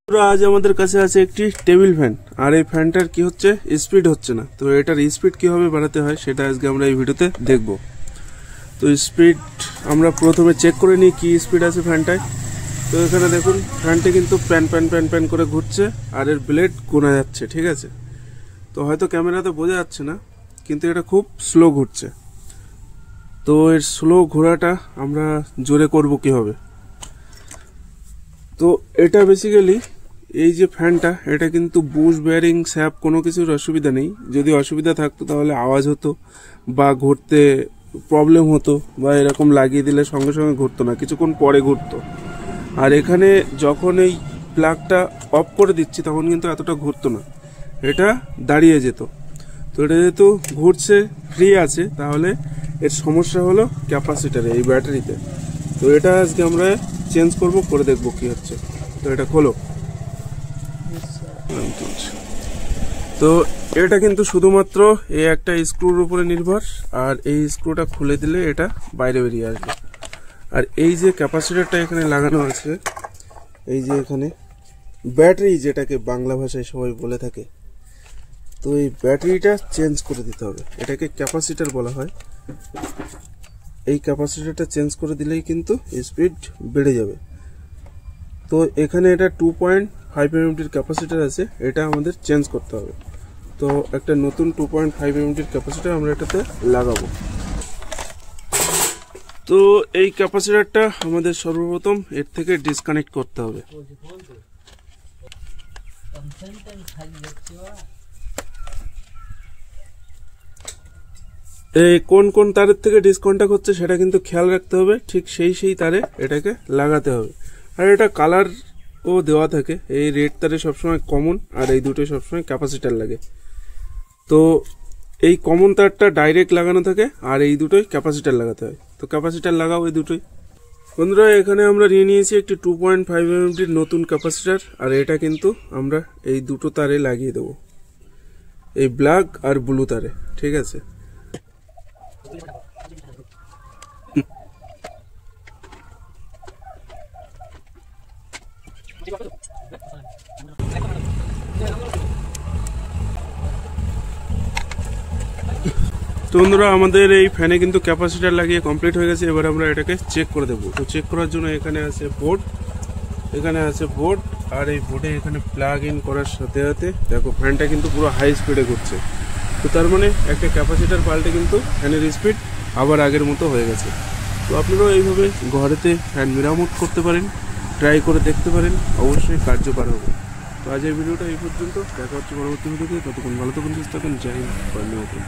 আজ আমাদের কাছে আছে একটি টেবিল ফ্যান। আর এই ফ্যানটার কি হচ্ছে, স্পিড হচ্ছে না। তো এটার স্পিড কিভাবে বাড়াতে হয় সেটা আজকে আমরা এই ভিডিওতে দেখব। তো স্পিড আমরা প্রথমে চেক করে নিই কি স্পিড আছে ফ্যানটায়। তো এখানে দেখুন ফ্যানটা কিন্তু প্যান প্যান প্যান প্যান করে ঘুরছে আর এর ব্লেড গোনা যাচ্ছে, ঠিক আছে। তো হয়তো ক্যামেরাতে বোঝা যাচ্ছে না, কিন্তু এটা খুব স্লো ঘুরছে। তো এর স্লো ঘোরাটা আমরা জোরে করব কিভাবে। তো এটা বেসিক্যালি এই যে ফ্যানটা, এটা কিন্তু বুশ বেয়ারিং স্যাপ কোনো কিছুর অসুবিধা নেই। যদি অসুবিধা থাকতো তাহলে আওয়াজ হতো বা ঘুরতে প্রবলেম হতো, বা এরকম লাগিয়ে দিলে সঙ্গে সঙ্গে ঘুরতো না, কিছুক্ষণ পরে ঘুরতো। আর এখানে যখন এই প্লাগটা অফ করে দিচ্ছি তখন কিন্তু এতটা ঘুরতো না, এটা দাঁড়িয়ে যেত। তো এটা যেহেতু ঘুরছে, ফ্রি আছে, তাহলে এর সমস্যা হলো ক্যাপাসিটারে, এই ব্যাটারিতে। তো এটা আজকে আমরা চেঞ্জ করে দেখবো কি হচ্ছে। তো এটা খোলো। তো এটা কিন্তু শুধুমাত্র এই একটা স্ক্রুর উপরে নির্ভর, আর এই স্ক্রুটা খুলে দিলে এটা বাইরে বেরিয়ে আসবে। আর এই যে ক্যাপাসিটরটা এখানে লাগানো আছে, এই যে এখানে ব্যাটারি, যেটাকে বাংলা ভাষায় সবাই বলে থাকে, তো এই ব্যাটারিটা চেঞ্জ করে দিতে হবে। এটাকে ক্যাপাসিটর বলা হয়। এই ক্যাপাসিটরটা চেঞ্জ করে দিলেই কিন্তু স্পিড বেড়ে যাবে। তো এখানে এটা 2.5 mmটির ক্যাপাসিটর আছে, এটা আমাদের চেঞ্জ করতে হবে। তো একটা নতুন 2.5 mmটির ক্যাপাসিটর আমরা এটাতে লাগাবো। তো এই ক্যাপাসিটরটা আমাদের সর্বপ্রথম এর থেকে ডিসকানেক্ট করতে হবে। এই কোন কোন তারের থেকে ডিসকানেক্ট হচ্ছে সেটা কিন্তু খেয়াল রাখতে হবে, ঠিক সেই তারে এটাকে লাগাতে হবে। আর এটা কালার ও দেওয়া থাকে, এই রেড তারে সবসময় কমন, আর এই দুটো সবসময় ক্যাপাসিটার লাগে। তো এই কমন তারটা ডাইরেক্ট লাগানো থাকে, আর এই দুটোই ক্যাপাসিটার লাগাতে হয়। তো ক্যাপাসিটার লাগাও এই দুটোই। বন্ধুরা, এখানে আমরা নিয়ে নিয়েছি একটি 2.5 mmটির নতুন ক্যাপাসিটার, আর এটা কিন্তু আমরা এই দুটো তারে লাগিয়ে দেবো, এই ব্ল্যাক আর ব্লু তারে, ঠিক আছে। তো বন্ধুরা, আমাদের এই ফ্যানে কিন্তু ক্যাপাসিটার লাগিয়ে কমপ্লিট হয়ে গেছে। এবার আমরা এটাকে চেক করে দেবো। তো চেক করার জন্য এখানে আছে বোর্ড, আর এই বোর্ডে এখানে প্লাগ ইন করার সাথে সাথে দেখো ফ্যানটা কিন্তু পুরো হাই স্পিডে ঘুরছে। তো তার মানে একটা ক্যাপাসিটার পাল্টে কিন্তু ফ্যানের স্পিড আবার আগের মতো হয়ে গেছে। তো আপনারাও এইভাবে ঘরেতে ফ্যান মেরামত করতে পারেন, ট্রাই করে দেখতে পারেন, অবশ্যই কার্যকর হবে। তো আজকের ভিডিওটা এই পর্যন্ত, দেখা হচ্ছে পরবর্তী ভিডিওতে। ততক্ষণ ভালো থাকুন, সুস্থ থাকুন, জয় হিন্দ, বন্দে মাতরম।